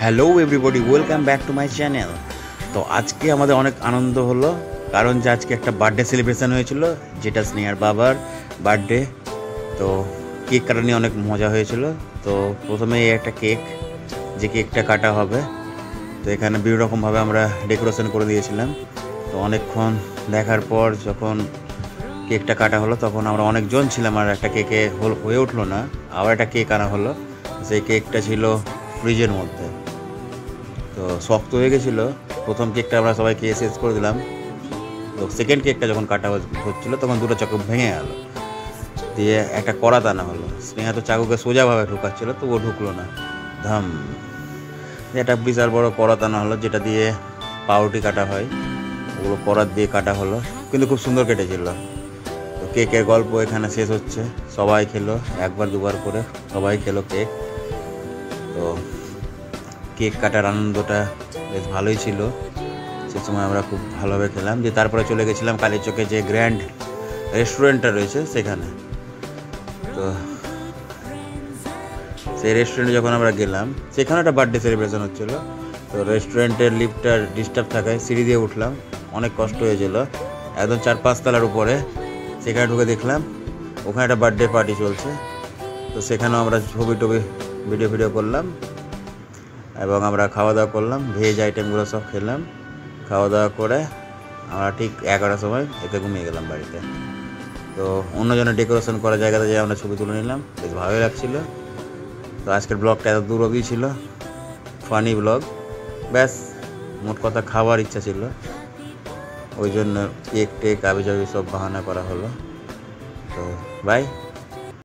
Hello everybody, welcome back to my channel. তো আজকে আমাদের অনেক আনন্দ হলো, কারণ যে আজকে একটা বার্থডে সেলিব্রেশন হয়েছিল, যেটা স্নেহার বাবার বার্থডে। তো কেক কাটা নিয়ে অনেক মজা হয়েছিল। তো প্রথমে একটা কেক, যে কেকটা কাটা হবে, তো এখানে বিভিন্ন রকমভাবে আমরা ডেকোরেশন করে দিয়েছিলাম। তো অনেকক্ষণ দেখার পর যখন কেকটা কাটা হলো, তখন আমরা অনেকজন ছিলাম, আর একটা কেকে হয়ে উঠলো না, আবার একটা কেক আনা হলো। সেই কেকটা ছিল ফ্রিজের মধ্যে, তো শক্ত হয়ে গেছিলো। প্রথম কেকটা আমরা সবাই খেয়ে শেষ করে দিলাম। তো সেকেন্ড কেকটা যখন কাটা হচ্ছিলো, তখন দুটো চাকু ভেঙে গেল, দিয়ে একটা কড়াত আনা হলো। স্নেহা তো চাকুকে সোজাভাবে ঢুকাচ্ছিলো, তো ও ঢুকলো না, ধাম। একটা বিশাল বড় কড়াত আনা হলো, যেটা দিয়ে পাউরুটি কাটা হয়, ওগুলো কড়াত দিয়ে কাটা হলো, কিন্তু খুব সুন্দর কেটেছিল। তো কেকের গল্প এখানে শেষ হচ্ছে। সবাই খেলো, একবার দুবার করে সবাই খেলো কেক। তো কেক কাটার আনন্দটা বেশ ভালোই ছিল, সে সময় আমরা খুব ভালোভাবে খেলাম। দিয়ে তারপরে চলে গেছিলাম কালীচকে যে গ্র্যান্ড রেস্টুরেন্টটা রয়েছে সেখানে। তো সেই রেস্টুরেন্টে যখন আমরা গেলাম, সেখানে একটা বার্থডে সেলিব্রেশন হচ্ছিলো। তো রেস্টুরেন্টের লিফটটা ডিস্টার্ব থাকায় সিঁড়ি দিয়ে উঠলাম, অনেক কষ্ট হয়েছিল, একদম 4-5 তলার উপরে। সেখানে ঢুকে দেখলাম ওখানে একটা বার্থডে পার্টি চলছে। তো সেখানেও আমরা ছবি টবি ভিডিও করলাম, এবং আমরা খাওয়া দাওয়া করলাম, ভেজ আইটেমগুলো সব খেলাম। খাওয়া দাওয়া করে আমরা ঠিক 11টার সময় এতে ঘুমিয়ে গেলাম বাড়িতে। তো অন্যজনের ডেকোরেশন করা জায়গাতে যেয়ে আমরা ছবি তুলে নিলাম, বেশ ভালোই লাগছিলো। তো আজকের ব্লগটা এত দূর অবধি ছিল, ফানি ব্লগ। ব্যাস, মোট কথা খাওয়ার ইচ্ছা ছিল, ওই জন্য কেক টেক আবি যাবি সব বাহানা করা হলো। তো বাই।